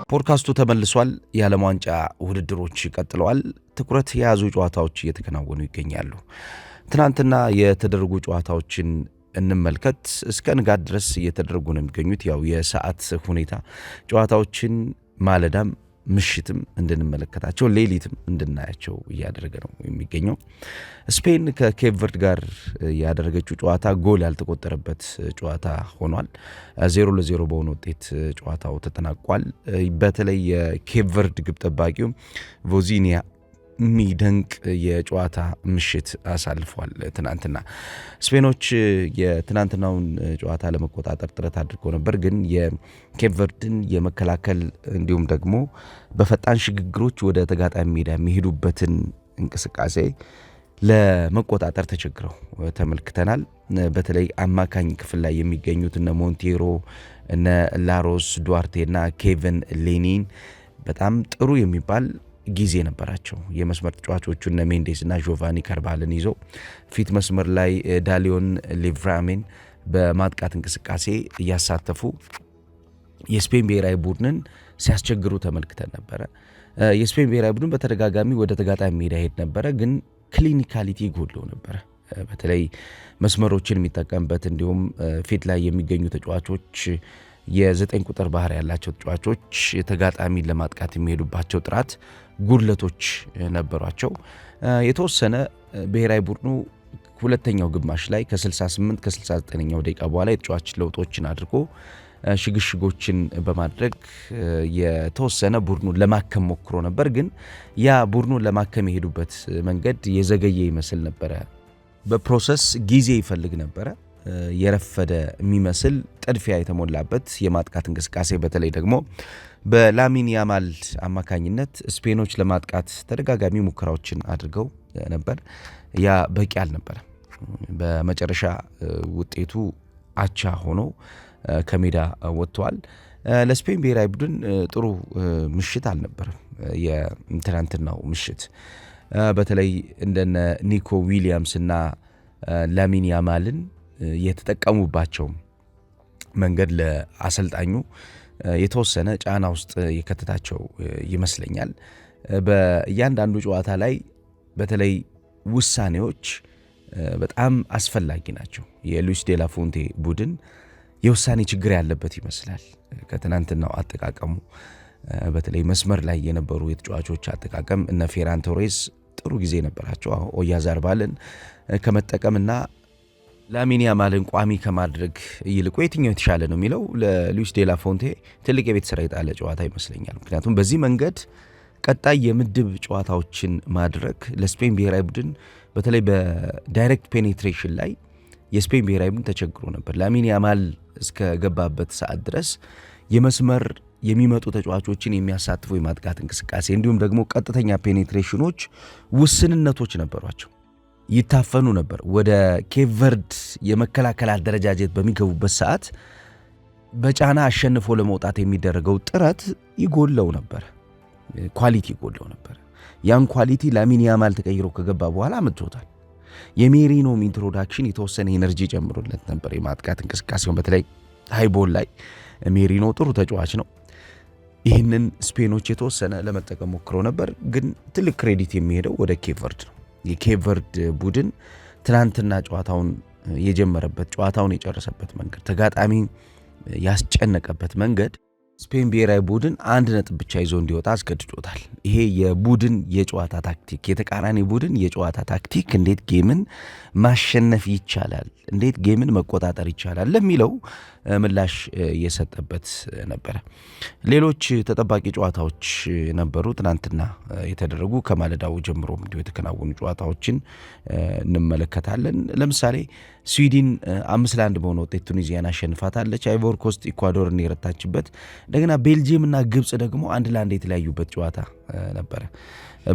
ፖድካስቱ ተመልሷል። የዓለም ዋንጫ ውድድሮች ቀጥለዋል። ትኩረት የያዙ ጨዋታዎች እየተከናወኑ ይገኛሉ። ትናንትና የተደረጉ ጨዋታዎችን እንመልከት። እስከ ንጋት ድረስ እየተደረጉ ነው የሚገኙት። ያው የሰዓት ሁኔታ ጨዋታዎችን ማለዳም ምሽትም እንድንመለከታቸው ሌሊትም እንድናያቸው እያደረገ ነው የሚገኘው። ስፔን ከኬፕ ቨርድ ጋር ያደረገችው ጨዋታ ጎል ያልተቆጠረበት ጨዋታ ሆኗል። 0-0 በሆነ ውጤት ጨዋታው ተጠናቋል። በተለይ የኬፕ ቨርድ ግብ ጠባቂው ቮዚኒያ የሚደንቅ የጨዋታ ምሽት አሳልፏል። ትናንትና ስፔኖች የትናንትናውን ጨዋታ ለመቆጣጠር ጥረት አድርገው ነበር፣ ግን የኬፕ ቨርድን የመከላከል እንዲሁም ደግሞ በፈጣን ሽግግሮች ወደ ተጋጣሚ ሜዳ የሚሄዱበትን እንቅስቃሴ ለመቆጣጠር ተቸግረው ተመልክተናል። በተለይ አማካኝ ክፍል ላይ የሚገኙት እነ ሞንቴሮ፣ እነ ላሮስ ዱዋርቴ እና ኬቨን ሌኒን በጣም ጥሩ የሚባል ጊዜ ነበራቸው። የመስመር ተጫዋቾቹ እነ ሜንዴስ እና ጆቫኒ ካርባልን ይዘው ፊት መስመር ላይ ዳሊዮን ሊቭራሜን በማጥቃት እንቅስቃሴ እያሳተፉ የስፔን ብሔራዊ ቡድንን ሲያስቸግሩ ተመልክተን ነበረ። የስፔን ብሔራዊ ቡድን በተደጋጋሚ ወደ ተጋጣሚ ሜዳ ሄድ ነበረ፣ ግን ክሊኒካሊቲ ጎድለው ነበረ። በተለይ መስመሮችን የሚጠቀምበት እንዲሁም ፊት ላይ የሚገኙ ተጫዋቾች የ9 ቁጥር ባህር ያላቸው ተጫዋቾች የተጋጣሚን ለማጥቃት የሚሄዱባቸው ጥራት ጉድለቶች ነበሯቸው። የተወሰነ ብሔራዊ ቡድኑ ሁለተኛው ግማሽ ላይ ከ68 ከ69ኛው ደቂቃ በኋላ የተጫዋች ለውጦችን አድርጎ ሽግሽጎችን በማድረግ የተወሰነ ቡድኑን ለማከም ሞክሮ ነበር። ግን ያ ቡድኑን ለማከም የሄዱበት መንገድ የዘገየ ይመስል ነበረ። በፕሮሰስ ጊዜ ይፈልግ ነበረ። የረፈደ የሚመስል ጥድፊያ የተሞላበት የማጥቃት እንቅስቃሴ በተለይ ደግሞ በላሚን ያማል አማካኝነት ስፔኖች ለማጥቃት ተደጋጋሚ ሙከራዎችን አድርገው ነበር። ያ በቂ አልነበረ። በመጨረሻ ውጤቱ አቻ ሆኖ ከሜዳ ወጥተዋል። ለስፔን ብሔራዊ ቡድን ጥሩ ምሽት አልነበረም የትናንትናው ምሽት። በተለይ እንደነ ኒኮ ዊሊያምስ እና ላሚን ያማልን የተጠቀሙባቸው መንገድ ለአሰልጣኙ የተወሰነ ጫና ውስጥ የከተታቸው ይመስለኛል። በእያንዳንዱ ጨዋታ ላይ በተለይ ውሳኔዎች በጣም አስፈላጊ ናቸው። የሉዊስ ዴላ ፉንቴ ቡድን የውሳኔ ችግር ያለበት ይመስላል። ከትናንትናው አጠቃቀሙ በተለይ መስመር ላይ የነበሩ የተጫዋቾች አጠቃቀም እነ ፌራን ቶሬስ ጥሩ ጊዜ ነበራቸው። ኦያዛርባልን ከመጠቀምና ላሚን ያማልን ቋሚ ከማድረግ ይልቁ የትኛው የተሻለ ነው የሚለው ለሉዊስ ዴላ ፎንቴ ትልቅ የቤት ስራ የጣለ ጨዋታ ይመስለኛል። ምክንያቱም በዚህ መንገድ ቀጣይ የምድብ ጨዋታዎችን ማድረግ ለስፔን ብሔራዊ ቡድን በተለይ በዳይሬክት ፔኔትሬሽን ላይ የስፔን ብሔራዊ ቡድን ተቸግሮ ነበር። ላሚን ያማል እስከ ገባበት ሰዓት ድረስ የመስመር የሚመጡ ተጫዋቾችን የሚያሳትፉ የማጥቃት እንቅስቃሴ እንዲሁም ደግሞ ቀጥተኛ ፔኔትሬሽኖች ውስንነቶች ነበሯቸው፣ ይታፈኑ ነበር። ወደ ኬፕ ቨርድ የመከላከል አደረጃጀት በሚገቡበት ሰዓት በጫና አሸንፎ ለመውጣት የሚደረገው ጥረት ይጎለው ነበር፣ ኳሊቲ ይጎለው ነበር። ያን ኳሊቲ ላሚን ያማል ተቀይሮ ከገባ በኋላ አምጥቶታል። የሜሪኖም ኢንትሮዳክሽን የተወሰነ ኤነርጂ ጨምሮለት ነበር የማጥቃት እንቅስቃሴውን። በተለይ ሃይቦል ላይ ሜሪኖ ጥሩ ተጫዋች ነው። ይህንን ስፔኖች የተወሰነ ለመጠቀም ሞክረው ነበር፣ ግን ትልቅ ክሬዲት የሚሄደው ወደ ኬፕ ቨርድ ነው። የኬፕ ቨርድ ቡድን ትናንትና ጨዋታውን የጀመረበት ጨዋታውን የጨረሰበት መንገድ ተጋጣሚ ያስጨነቀበት መንገድ ስፔን ብሔራዊ ቡድን 1 ነጥብ ብቻ ይዞ እንዲወጣ አስገድዶታል። ይሄ የቡድን የጨዋታ ታክቲክ፣ የተቃራኒ ቡድን የጨዋታ ታክቲክ እንዴት ጌምን ማሸነፍ ይቻላል፣ እንዴት ጌምን መቆጣጠር ይቻላል ለሚለው ምላሽ የሰጠበት ነበረ። ሌሎች ተጠባቂ ጨዋታዎች ነበሩ ትናንትና የተደረጉ ከማለዳው ጀምሮ እንዲሁ የተከናወኑ ጨዋታዎችን እንመለከታለን። ለምሳሌ ስዊድን 5-1 በሆነ ውጤት ቱኒዚያን አሸንፋታለች። አይቮር ኮስት ኢኳዶርን የረታችበት፣ እንደገና ቤልጂየም እና ግብጽ ደግሞ 1-1 የተለያዩበት ጨዋታ ነበረ።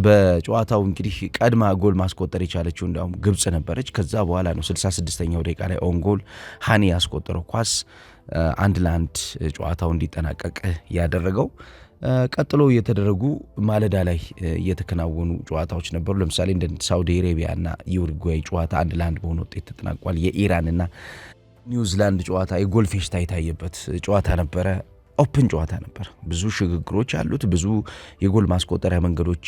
በጨዋታው እንግዲህ ቀድማ ጎል ማስቆጠር የቻለችው እንዲያውም ግብጽ ነበረች። ከዛ በኋላ ነው 66ኛው ደቂቃ ላይ ኦን ጎል ሃኒ ያስቆጠረው ኳስ 1-1 ጨዋታው እንዲጠናቀቅ ያደረገው። ቀጥሎ የተደረጉ ማለዳ ላይ የተከናወኑ ጨዋታዎች ነበሩ። ለምሳሌ እንደ ሳውዲ አረቢያና ዩሩጓይ ጨዋታ 1-1 በሆነ ውጤት ተጠናቋል። የኢራንና ኒውዚላንድ ጨዋታ የጎል ፌሽታ የታየበት ጨዋታ ነበረ። ኦፕን ጨዋታ ነበር። ብዙ ሽግግሮች ያሉት፣ ብዙ የጎል ማስቆጠሪያ መንገዶች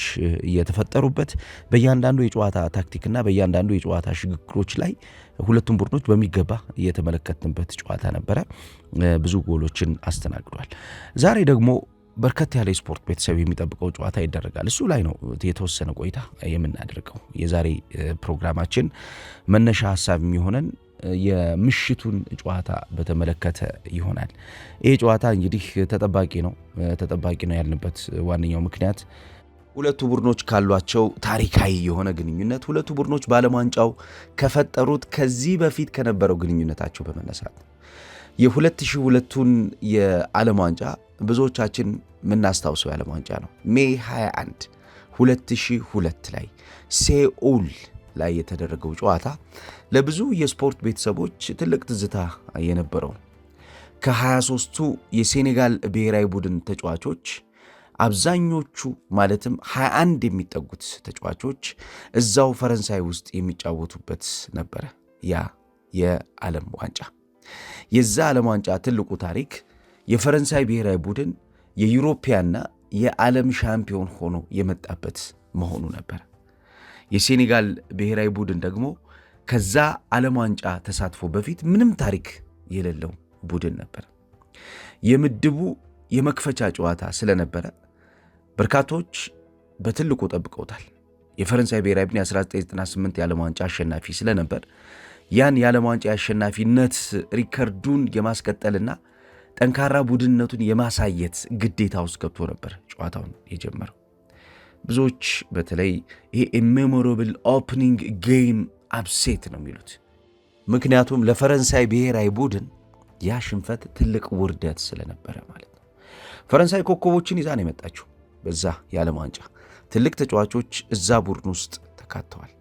እየተፈጠሩበት፣ በእያንዳንዱ የጨዋታ ታክቲክና በእያንዳንዱ የጨዋታ ሽግግሮች ላይ ሁለቱም ቡድኖች በሚገባ እየተመለከትንበት ጨዋታ ነበረ። ብዙ ጎሎችን አስተናግዷል። ዛሬ ደግሞ በርከት ያለ የስፖርት ቤተሰብ የሚጠብቀው ጨዋታ ይደረጋል። እሱ ላይ ነው የተወሰነ ቆይታ የምናደርገው። የዛሬ ፕሮግራማችን መነሻ ሀሳብ የሚሆነን የምሽቱን ጨዋታ በተመለከተ ይሆናል። ይህ ጨዋታ እንግዲህ ተጠባቂ ነው ያልንበት ዋነኛው ምክንያት ሁለቱ ቡድኖች ካሏቸው ታሪካዊ የሆነ ግንኙነት፣ ሁለቱ ቡድኖች በዓለም ዋንጫው ከፈጠሩት ከዚህ በፊት ከነበረው ግንኙነታቸው በመነሳት የ2002ቱን የዓለም ዋንጫ ብዙዎቻችን የምናስታውሰው የዓለም ዋንጫ ነው። ሜይ 21 2002 ላይ ሴኡል ላይ የተደረገው ጨዋታ ለብዙ የስፖርት ቤተሰቦች ትልቅ ትዝታ የነበረው ከ23ቱ የሴኔጋል ብሔራዊ ቡድን ተጫዋቾች አብዛኞቹ ማለትም 21 የሚጠጉት ተጫዋቾች እዛው ፈረንሳይ ውስጥ የሚጫወቱበት ነበረ። ያ የዓለም ዋንጫ የዛ ዓለም ዋንጫ ትልቁ ታሪክ የፈረንሳይ ብሔራዊ ቡድን የዩሮፒያና የዓለም ሻምፒዮን ሆኖ የመጣበት መሆኑ ነበር። የሴኔጋል ብሔራዊ ቡድን ደግሞ ከዛ ዓለም ዋንጫ ተሳትፎ በፊት ምንም ታሪክ የሌለው ቡድን ነበር። የምድቡ የመክፈቻ ጨዋታ ስለነበረ በርካቶች በትልቁ ጠብቀውታል። የፈረንሳይ ብሔራዊ ቡድን የ1998 የዓለም ዋንጫ አሸናፊ ስለነበር ያን የዓለም ዋንጫ የአሸናፊነት ሪከርዱን የማስቀጠልና ጠንካራ ቡድንነቱን የማሳየት ግዴታ ውስጥ ገብቶ ነበር ጨዋታውን የጀመረው። ብዙዎች በተለይ ይሄ ሜሞራብል ኦፕኒንግ ጌም አፕሴት ነው የሚሉት። ምክንያቱም ለፈረንሳይ ብሔራዊ ቡድን ያ ሽንፈት ትልቅ ውርደት ስለነበረ ማለት ነው። ፈረንሳይ ኮከቦችን ይዛ ነው የመጣችው። በዛ የዓለም ዋንጫ ትልቅ ተጫዋቾች እዛ ቡድን ውስጥ ተካተዋል።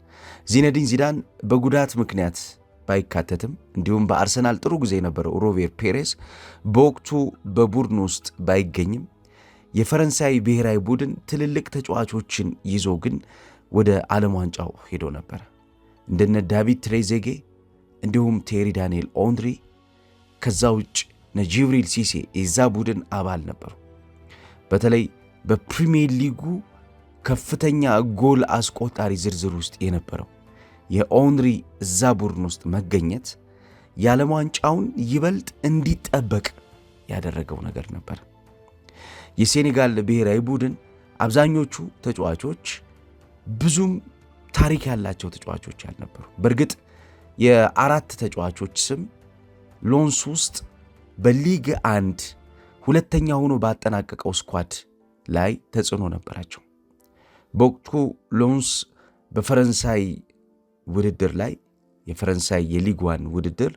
ዚነዲን ዚዳን በጉዳት ምክንያት ባይካተትም እንዲሁም በአርሰናል ጥሩ ጊዜ የነበረው ሮቤር ፔሬስ በወቅቱ በቡድን ውስጥ ባይገኝም የፈረንሳይ ብሔራዊ ቡድን ትልልቅ ተጫዋቾችን ይዞ ግን ወደ ዓለም ዋንጫው ሄዶ ነበር። እንደነ ዳቪድ ትሬዜጌ እንዲሁም ቴሪ ዳንኤል ኦንድሪ፣ ከዛ ውጭ ጂብሪል ሲሴ የዛ ቡድን አባል ነበሩ። በተለይ በፕሪሚየር ሊጉ ከፍተኛ ጎል አስቆጣሪ ዝርዝር ውስጥ የነበረው የኦንሪ እዛ ቡድን ውስጥ መገኘት የዓለም ዋንጫውን ይበልጥ እንዲጠበቅ ያደረገው ነገር ነበር። የሴኔጋል ብሔራዊ ቡድን አብዛኞቹ ተጫዋቾች ብዙም ታሪክ ያላቸው ተጫዋቾች አልነበሩ። በእርግጥ የአራት ተጫዋቾች ስም ሎንስ ውስጥ በሊግ 1 ሁለተኛ ሆኖ ባጠናቀቀው ስኳድ ላይ ተጽዕኖ ነበራቸው። በወቅቱ ሎንስ በፈረንሳይ ውድድር ላይ የፈረንሳይ የሊግ 1 ውድድር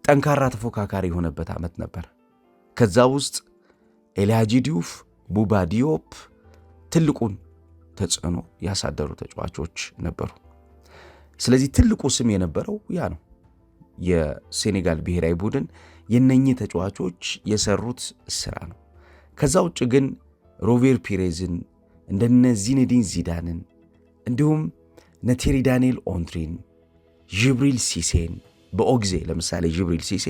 ጠንካራ ተፎካካሪ የሆነበት ዓመት ነበር። ከዛ ውስጥ ኤልሃጂ ዲዩፍ፣ ቡባ ዲዮፕ ትልቁን ተጽዕኖ ያሳደሩ ተጫዋቾች ነበሩ። ስለዚህ ትልቁ ስም የነበረው ያ ነው። የሴኔጋል ብሔራዊ ቡድን የነኚህ ተጫዋቾች የሰሩት ስራ ነው። ከዛ ውጭ ግን ሮቤር ፒሬዝን እንደነ ዚነዲን ዚዳንን እንዲሁም ቴሪ ዳንኤል ኦንድሪን፣ ጂብሪል ሲሴን በኦግዜ ለምሳሌ ጂብሪል ሲሴ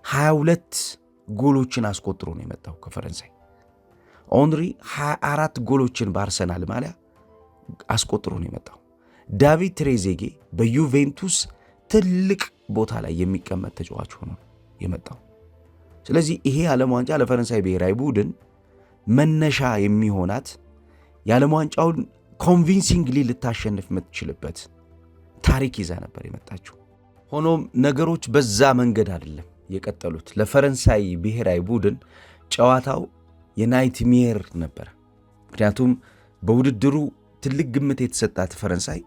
22 ጎሎችን አስቆጥሮ ነው የመጣው ከፈረንሳይ። ኦንድሪ 24 ጎሎችን በአርሰናል ማሊያ አስቆጥሮ ነው የመጣው። ዳቪድ ትሬዜጌ በዩቬንቱስ ትልቅ ቦታ ላይ የሚቀመጥ ተጫዋች ሆኖ የመጣው። ስለዚህ ይሄ ዓለም ዋንጫ ለፈረንሳይ ብሔራዊ ቡድን መነሻ የሚሆናት የዓለም ዋንጫውን ኮንቪንሲንግሊ ልታሸንፍ የምትችልበት ታሪክ ይዛ ነበር የመጣችው። ሆኖም ነገሮች በዛ መንገድ አይደለም የቀጠሉት። ለፈረንሳይ ብሔራዊ ቡድን ጨዋታው የናይትሜር ነበር። ምክንያቱም በውድድሩ ትልቅ ግምት የተሰጣት ፈረንሳይ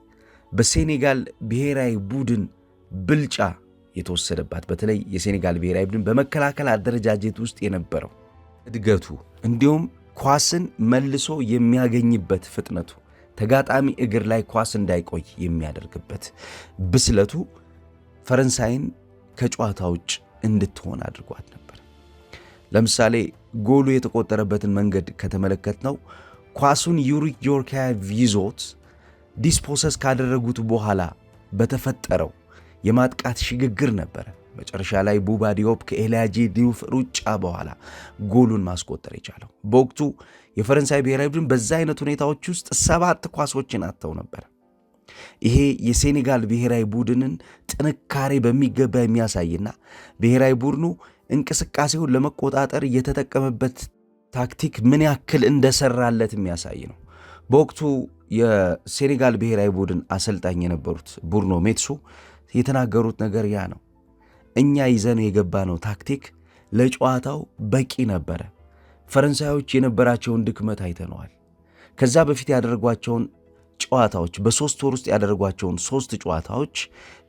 በሴኔጋል ብሔራዊ ቡድን ብልጫ የተወሰደባት፣ በተለይ የሴኔጋል ብሔራዊ ቡድን በመከላከል አደረጃጀት ውስጥ የነበረው እድገቱ እንዲሁም ኳስን መልሶ የሚያገኝበት ፍጥነቱ፣ ተጋጣሚ እግር ላይ ኳስ እንዳይቆይ የሚያደርግበት ብስለቱ ፈረንሳይን ከጨዋታ ውጭ እንድትሆን አድርጓት ነበር። ለምሳሌ ጎሉ የተቆጠረበትን መንገድ ከተመለከትነው ኳሱን ዩሪክ ጆርካየቭ ይዞት ዲስፖሰስ ካደረጉት በኋላ በተፈጠረው የማጥቃት ሽግግር ነበረ መጨረሻ ላይ ቡባ ዲዮፕ ከኤልሃጂ ዲዩፍ ሩጫ በኋላ ጎሉን ማስቆጠር የቻለው። በወቅቱ የፈረንሳይ ብሔራዊ ቡድን በዛ አይነት ሁኔታዎች ውስጥ 7 ኳሶችን አጥተው ነበር። ይሄ የሴኔጋል ብሔራዊ ቡድንን ጥንካሬ በሚገባ የሚያሳይና ብሔራዊ ቡድኑ እንቅስቃሴውን ለመቆጣጠር የተጠቀመበት ታክቲክ ምን ያክል እንደሰራለት የሚያሳይ ነው። በወቅቱ የሴኔጋል ብሔራዊ ቡድን አሰልጣኝ የነበሩት ቡርኖ ሜትሱ የተናገሩት ነገር ያ ነው። እኛ ይዘን የገባነው ታክቲክ ለጨዋታው በቂ ነበረ። ፈረንሳዮች የነበራቸውን ድክመት አይተነዋል። ከዛ በፊት ያደረጓቸውን ጨዋታዎች በ3 ወር ውስጥ ያደረጓቸውን 3 ጨዋታዎች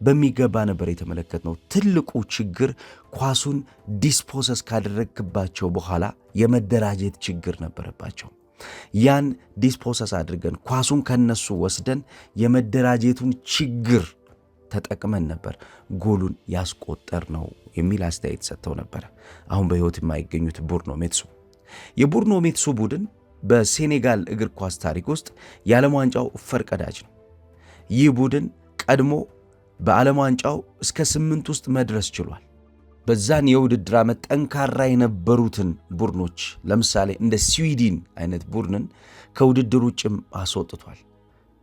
በሚገባ ነበር የተመለከትነው። ትልቁ ችግር ኳሱን ዲስፖሰስ ካደረግክባቸው በኋላ የመደራጀት ችግር ነበረባቸው። ያን ዲስፖሰስ አድርገን ኳሱን ከነሱ ወስደን የመደራጀቱን ችግር ተጠቅመን ነበር ጎሉን ያስቆጠር ነው የሚል አስተያየት ሰጥተው ነበር። አሁን በሕይወት የማይገኙት ቡርኖ ሜትሱ። የቡርኖ ሜትሱ ቡድን በሴኔጋል እግር ኳስ ታሪክ ውስጥ የዓለም ዋንጫው ፈርቀዳጅ ነው። ይህ ቡድን ቀድሞ በዓለም ዋንጫው እስከ 8 ውስጥ መድረስ ችሏል። በዛን የውድድር ዓመት ጠንካራ የነበሩትን ቡድኖች ለምሳሌ እንደ ስዊድን አይነት ቡድንን ከውድድር ውጭም አስወጥቷል።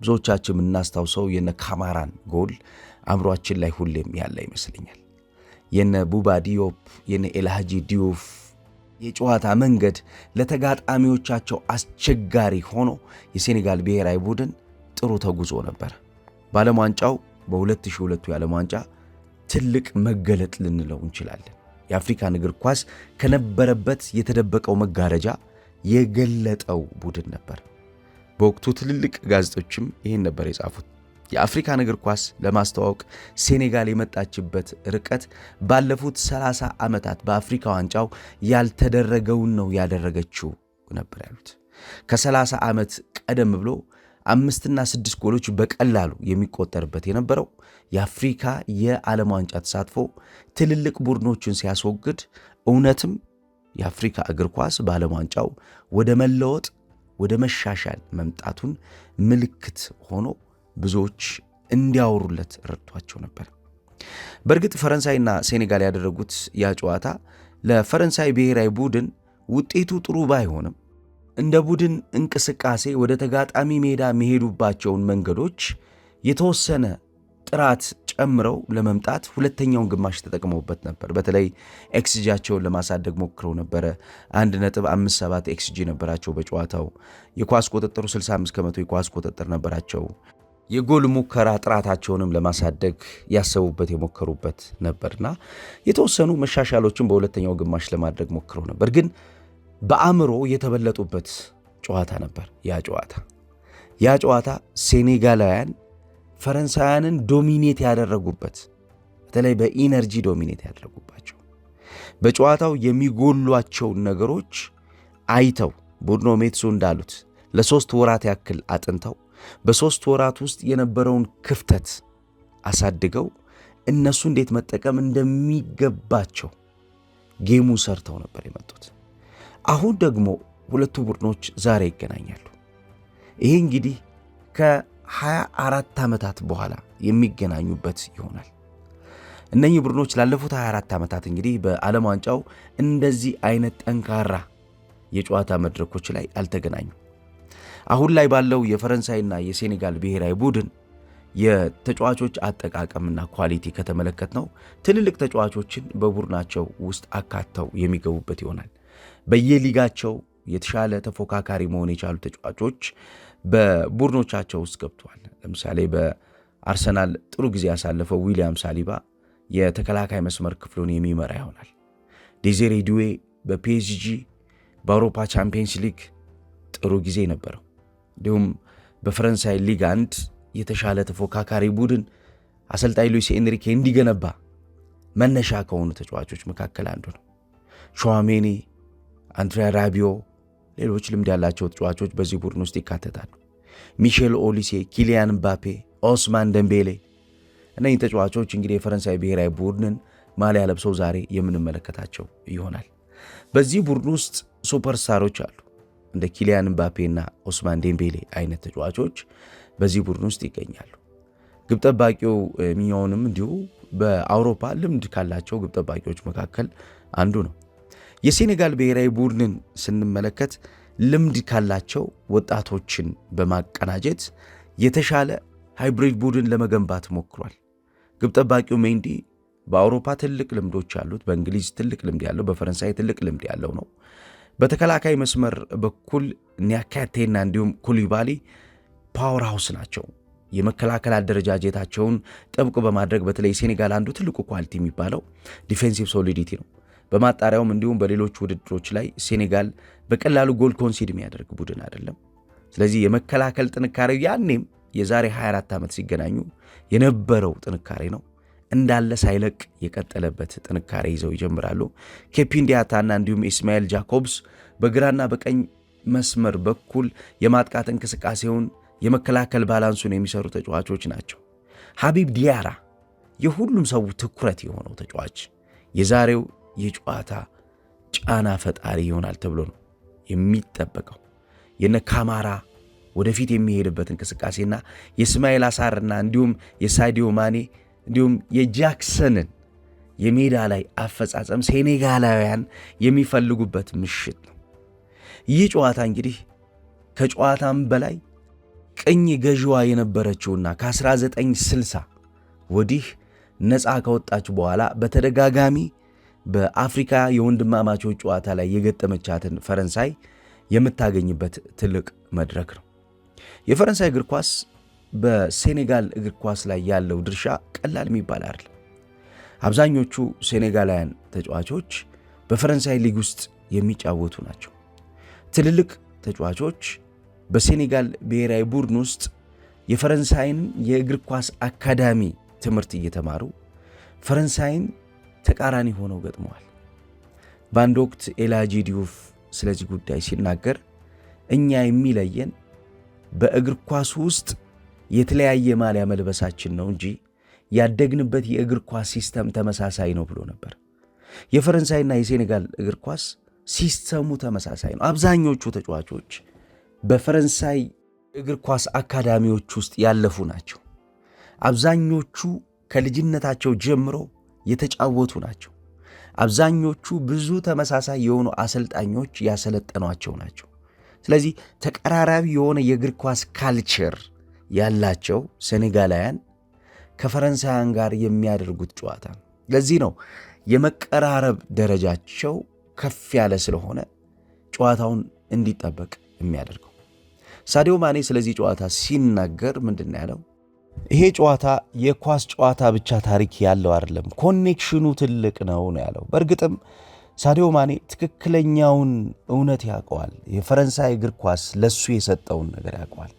ብዙዎቻችን የምናስታውሰው የነ ካማራን ጎል አእምሯችን ላይ ሁሌም ያለ ይመስለኛል። የነ ቡባ ዲዮፕ የነ ኤልሃጂ ዲዩፍ የጨዋታ መንገድ ለተጋጣሚዎቻቸው አስቸጋሪ ሆኖ የሴኔጋል ብሔራዊ ቡድን ጥሩ ተጉዞ ነበር። በዓለም ዋንጫው በ2002 የዓለም ዋንጫ ትልቅ መገለጥ ልንለው እንችላለን። የአፍሪካን እግር ኳስ ከነበረበት የተደበቀው መጋረጃ የገለጠው ቡድን ነበር። በወቅቱ ትልልቅ ጋዜጦችም ይህን ነበር የጻፉት። የአፍሪካን እግር ኳስ ለማስተዋወቅ ሴኔጋል የመጣችበት ርቀት ባለፉት 30 ዓመታት በአፍሪካ ዋንጫው ያልተደረገውን ነው ያደረገችው ነበር ያሉት። ከ30 ዓመት ቀደም ብሎ 5 እና 6 ጎሎች በቀላሉ የሚቆጠርበት የነበረው የአፍሪካ የዓለም ዋንጫ ተሳትፎ ትልልቅ ቡድኖችን ሲያስወግድ እውነትም የአፍሪካ እግር ኳስ በዓለም ዋንጫው ወደ መለወጥ ወደ መሻሻል መምጣቱን ምልክት ሆኖ ብዙዎች እንዲያወሩለት ረድቷቸው ነበር። በእርግጥ ፈረንሳይና ሴኔጋል ያደረጉት ያ ጨዋታ ለፈረንሳይ ብሔራዊ ቡድን ውጤቱ ጥሩ ባይሆንም እንደ ቡድን እንቅስቃሴ ወደ ተጋጣሚ ሜዳ የሚሄዱባቸውን መንገዶች የተወሰነ ጥራት ጨምረው ለመምጣት ሁለተኛውን ግማሽ ተጠቅመውበት ነበር። በተለይ ኤክስጂያቸውን ለማሳደግ ሞክረው ነበረ። 1.57 ኤክስጂ ነበራቸው በጨዋታው። የኳስ ቁጥጥሩ 65 ከመቶ የኳስ ቁጥጥር ነበራቸው። የጎል ሙከራ ጥራታቸውንም ለማሳደግ ያሰቡበት የሞከሩበት ነበርና የተወሰኑ መሻሻሎችን በሁለተኛው ግማሽ ለማድረግ ሞክረው ነበር። ግን በአእምሮ የተበለጡበት ጨዋታ ነበር ያ ጨዋታ ሴኔጋላውያን ፈረንሳውያንን ዶሚኔት ያደረጉበት፣ በተለይ በኢነርጂ ዶሚኔት ያደረጉባቸው፣ በጨዋታው የሚጎሏቸውን ነገሮች አይተው ቡርኖ ሜትሱ እንዳሉት ለ3 ወራት ያክል አጥንተው በ3 ወራት ውስጥ የነበረውን ክፍተት አሳድገው እነሱ እንዴት መጠቀም እንደሚገባቸው ጌሙ ሰርተው ነበር የመጡት። አሁን ደግሞ ሁለቱ ቡድኖች ዛሬ ይገናኛሉ። ይሄ እንግዲህ ከ24 ዓመታት በኋላ የሚገናኙበት ይሆናል። እነኚህ ቡድኖች ላለፉት 24 ዓመታት እንግዲህ በዓለም ዋንጫው እንደዚህ አይነት ጠንካራ የጨዋታ መድረኮች ላይ አልተገናኙም። አሁን ላይ ባለው የፈረንሳይና የሴኔጋል ብሔራዊ ቡድን የተጫዋቾች አጠቃቀምና ኳሊቲ ከተመለከትነው ትልልቅ ተጫዋቾችን በቡድናቸው ውስጥ አካተው የሚገቡበት ይሆናል። በየሊጋቸው የተሻለ ተፎካካሪ መሆን የቻሉ ተጫዋቾች በቡድኖቻቸው ውስጥ ገብተዋል። ለምሳሌ በአርሰናል ጥሩ ጊዜ ያሳለፈው ዊሊያም ሳሊባ የተከላካይ መስመር ክፍሉን የሚመራ ይሆናል። ዴዚሬ ዱዌ በፒኤስጂ በአውሮፓ ቻምፒየንስ ሊግ ጥሩ ጊዜ ነበረው። እንዲሁም በፈረንሳይ ሊግ 1 የተሻለ ተፎካካሪ ቡድን አሰልጣኝ ሉዊስ ኤንሪኬ እንዲገነባ መነሻ ከሆኑ ተጫዋቾች መካከል አንዱ ነው። ሾዋሜኒ፣ አንድሪያ ራቢዮ፣ ሌሎች ልምድ ያላቸው ተጫዋቾች በዚህ ቡድን ውስጥ ይካተታሉ። ሚሼል ኦሊሴ፣ ኪሊያን ምባፔ፣ ኦስማን ደምቤሌ፣ እነዚህ ተጫዋቾች እንግዲህ የፈረንሳይ ብሔራዊ ቡድንን ማሊያ ለብሰው ዛሬ የምንመለከታቸው ይሆናል። በዚህ ቡድን ውስጥ ሱፐርስታሮች አሉ። እንደ ኪሊያን ምባፔ እና ኦስማን ዴምቤሌ አይነት ተጫዋቾች በዚህ ቡድን ውስጥ ይገኛሉ። ግብ ጠባቂው ሚኛውንም እንዲሁ በአውሮፓ ልምድ ካላቸው ግብ ጠባቂዎች መካከል አንዱ ነው። የሴኔጋል ብሔራዊ ቡድንን ስንመለከት ልምድ ካላቸው ወጣቶችን በማቀናጀት የተሻለ ሃይብሪድ ቡድን ለመገንባት ሞክሯል። ግብ ጠባቂው ሜንዲ በአውሮፓ ትልቅ ልምዶች ያሉት፣ በእንግሊዝ ትልቅ ልምድ ያለው፣ በፈረንሳይ ትልቅ ልምድ ያለው ነው። በተከላካይ መስመር በኩል ኒያካቴና እንዲሁም ኩሊባሊ ፓወር ሃውስ ናቸው። የመከላከል አደረጃጀታቸውን ጥብቅ በማድረግ በተለይ ሴኔጋል አንዱ ትልቁ ኳሊቲ የሚባለው ዲፌንሲቭ ሶሊዲቲ ነው። በማጣሪያውም እንዲሁም በሌሎች ውድድሮች ላይ ሴኔጋል በቀላሉ ጎል ኮንሲድ የሚያደርግ ቡድን አይደለም። ስለዚህ የመከላከል ጥንካሬው ያኔም የዛሬ 24 ዓመት ሲገናኙ የነበረው ጥንካሬ ነው እንዳለ ሳይለቅ የቀጠለበት ጥንካሬ ይዘው ይጀምራሉ። ኬፒን ዲያታና እንዲሁም ኢስማኤል ጃኮብስ በግራና በቀኝ መስመር በኩል የማጥቃት እንቅስቃሴውን የመከላከል ባላንሱን የሚሰሩ ተጫዋቾች ናቸው። ሀቢብ ዲያራ የሁሉም ሰው ትኩረት የሆነው ተጫዋች የዛሬው የጨዋታ ጫና ፈጣሪ ይሆናል ተብሎ ነው የሚጠበቀው። የነ ካማራ ወደፊት የሚሄድበት እንቅስቃሴና የእስማኤል አሳርና እንዲሁም የሳዲዮ ማኔ እንዲሁም የጃክሰንን የሜዳ ላይ አፈጻጸም ሴኔጋላውያን የሚፈልጉበት ምሽት ነው። ይህ ጨዋታ እንግዲህ ከጨዋታም በላይ ቅኝ ገዥዋ የነበረችውና ከ1960 ወዲህ ነፃ ከወጣች በኋላ በተደጋጋሚ በአፍሪካ የወንድማማቾች ጨዋታ ላይ የገጠመቻትን ፈረንሳይ የምታገኝበት ትልቅ መድረክ ነው። የፈረንሳይ እግር ኳስ በሴኔጋል እግር ኳስ ላይ ያለው ድርሻ ቀላል የሚባል አይደለም። አብዛኞቹ ሴኔጋላውያን ተጫዋቾች በፈረንሳይ ሊግ ውስጥ የሚጫወቱ ናቸው። ትልልቅ ተጫዋቾች በሴኔጋል ብሔራዊ ቡድን ውስጥ የፈረንሳይን የእግር ኳስ አካዳሚ ትምህርት እየተማሩ ፈረንሳይን ተቃራኒ ሆነው ገጥመዋል። በአንድ ወቅት ኤላጂ ዲዩፍ ስለዚህ ጉዳይ ሲናገር እኛ የሚለየን በእግር ኳስ ውስጥ የተለያየ ማሊያ መልበሳችን ነው እንጂ ያደግንበት የእግር ኳስ ሲስተም ተመሳሳይ ነው ብሎ ነበር። የፈረንሳይና የሴኔጋል እግር ኳስ ሲስተሙ ተመሳሳይ ነው። አብዛኞቹ ተጫዋቾች በፈረንሳይ እግር ኳስ አካዳሚዎች ውስጥ ያለፉ ናቸው። አብዛኞቹ ከልጅነታቸው ጀምሮ የተጫወቱ ናቸው። አብዛኞቹ ብዙ ተመሳሳይ የሆኑ አሰልጣኞች ያሰለጠኗቸው ናቸው። ስለዚህ ተቀራራቢ የሆነ የእግር ኳስ ካልቸር ያላቸው ሴኔጋላውያን ከፈረንሳውያን ጋር የሚያደርጉት ጨዋታ ነው። ለዚህ ነው የመቀራረብ ደረጃቸው ከፍ ያለ ስለሆነ ጨዋታውን እንዲጠበቅ የሚያደርገው። ሳዲዮ ማኔ ስለዚህ ጨዋታ ሲናገር ምንድን ያለው? ይሄ ጨዋታ የኳስ ጨዋታ ብቻ ታሪክ ያለው አይደለም፣ ኮኔክሽኑ ትልቅ ነው ያለው። በእርግጥም ሳዲዮ ማኔ ትክክለኛውን እውነት ያውቀዋል። የፈረንሳይ እግር ኳስ ለሱ የሰጠውን ነገር ያውቀዋል።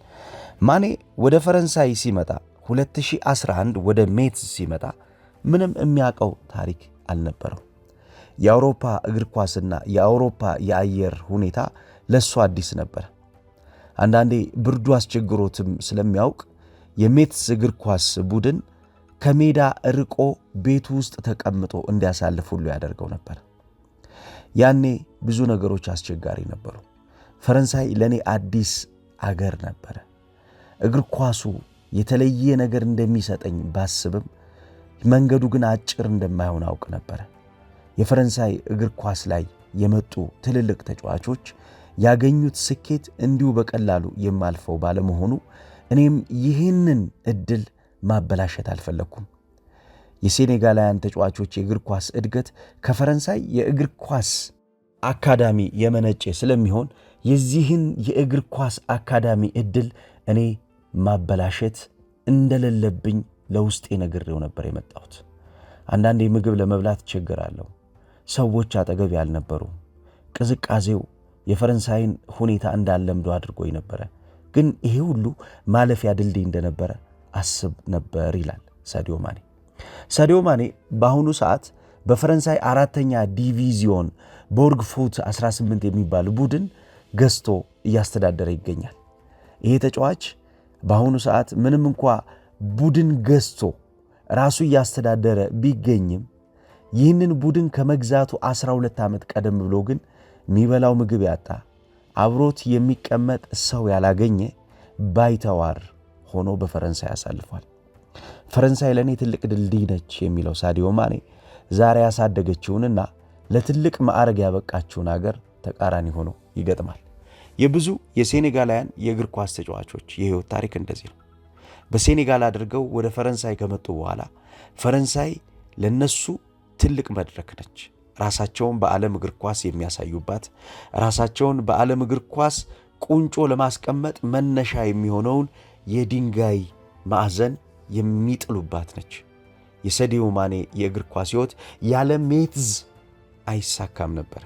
ማኔ ወደ ፈረንሳይ ሲመጣ 2011 ወደ ሜትስ ሲመጣ ምንም የሚያውቀው ታሪክ አልነበረው። የአውሮፓ እግር ኳስና የአውሮፓ የአየር ሁኔታ ለሱ አዲስ ነበር። አንዳንዴ ብርዱ አስቸግሮትም ስለሚያውቅ የሜትስ እግር ኳስ ቡድን ከሜዳ ርቆ ቤቱ ውስጥ ተቀምጦ እንዲያሳልፍ ሁሉ ያደርገው ነበር። ያኔ ብዙ ነገሮች አስቸጋሪ ነበሩ። ፈረንሳይ ለኔ አዲስ አገር ነበረ። እግር ኳሱ የተለየ ነገር እንደሚሰጠኝ ባስብም መንገዱ ግን አጭር እንደማይሆን አውቅ ነበር። የፈረንሳይ እግር ኳስ ላይ የመጡ ትልልቅ ተጫዋቾች ያገኙት ስኬት እንዲሁ በቀላሉ የማልፈው ባለመሆኑ እኔም ይህንን እድል ማበላሸት አልፈለኩም። የሴኔጋላውያን ተጫዋቾች የእግር ኳስ እድገት ከፈረንሳይ የእግር ኳስ አካዳሚ የመነጨ ስለሚሆን የዚህን የእግር ኳስ አካዳሚ እድል እኔ ማበላሸት እንደሌለብኝ ለውስጤ ነግሬው ነበር የመጣሁት። አንዳንዴ ምግብ ለመብላት ቸገራለሁ። ሰዎች አጠገብ ያልነበሩ፣ ቅዝቃዜው የፈረንሳይን ሁኔታ እንዳለምዶ አድርጎኝ ነበረ። ግን ይሄ ሁሉ ማለፊያ ድልድይ እንደነበረ አስብ ነበር ይላል ሳዲዮ ማኔ። ሳዲዮ ማኔ በአሁኑ ሰዓት በፈረንሳይ 4ኛ ዲቪዚዮን ቦርግ ፉት 18 የሚባል ቡድን ገዝቶ እያስተዳደረ ይገኛል። ይሄ ተጫዋች በአሁኑ ሰዓት ምንም እንኳ ቡድን ገዝቶ ራሱ እያስተዳደረ ቢገኝም ይህንን ቡድን ከመግዛቱ 12 ዓመት ቀደም ብሎ ግን የሚበላው ምግብ ያጣ፣ አብሮት የሚቀመጥ ሰው ያላገኘ ባይተዋር ሆኖ በፈረንሳይ አሳልፏል። ፈረንሳይ ለእኔ ትልቅ ድልድይ ነች የሚለው ሳዲዮ ማኔ ዛሬ ያሳደገችውንና ለትልቅ ማዕረግ ያበቃችውን አገር ተቃራኒ ሆኖ ይገጥማል። የብዙ የሴኔጋላውያን የእግር ኳስ ተጫዋቾች የህይወት ታሪክ እንደዚህ ነው። በሴኔጋል አድርገው ወደ ፈረንሳይ ከመጡ በኋላ ፈረንሳይ ለነሱ ትልቅ መድረክ ነች። ራሳቸውን በዓለም እግር ኳስ የሚያሳዩባት፣ ራሳቸውን በዓለም እግር ኳስ ቁንጮ ለማስቀመጥ መነሻ የሚሆነውን የድንጋይ ማዕዘን የሚጥሉባት ነች። የሳዲዮ ማኔ የእግር ኳስ ህይወት ያለ ሜትዝ አይሳካም ነበር።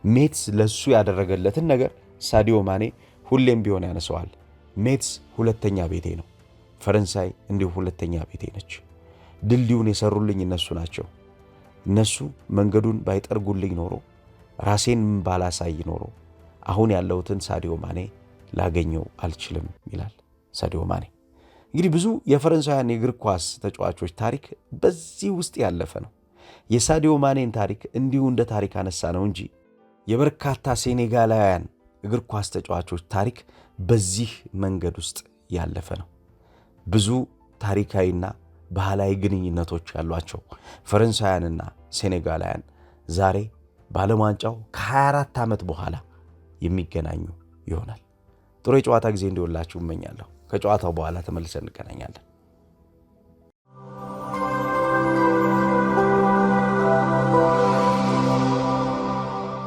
ሜትዝ ለሱ ያደረገለትን ነገር ሳዲዮ ማኔ ሁሌም ቢሆን ያነሰዋል። ሜትዝ ሁለተኛ ቤቴ ነው፣ ፈረንሳይ እንዲሁ ሁለተኛ ቤቴ ነች። ድልድዩን የሰሩልኝ እነሱ ናቸው። እነሱ መንገዱን ባይጠርጉልኝ ኖሮ፣ ራሴን ባላሳይ ኖሮ አሁን ያለሁትን ሳዲዮ ማኔ ላገኘው አልችልም ይላል ሳዲዮ ማኔ። እንግዲህ ብዙ የፈረንሳውያን የእግር ኳስ ተጫዋቾች ታሪክ በዚህ ውስጥ ያለፈ ነው። የሳዲዮ ማኔን ታሪክ እንዲሁ እንደ ታሪክ አነሳ ነው እንጂ የበርካታ ሴኔጋላውያን እግር ኳስ ተጫዋቾች ታሪክ በዚህ መንገድ ውስጥ ያለፈ ነው። ብዙ ታሪካዊና ባህላዊ ግንኙነቶች ያሏቸው ፈረንሳውያንና ሴኔጋላውያን ዛሬ በዓለም ዋንጫው ከ24 ዓመት በኋላ የሚገናኙ ይሆናል። ጥሩ የጨዋታ ጊዜ እንዲሆንላችሁ እመኛለሁ። ከጨዋታው በኋላ ተመልሰን እንገናኛለን።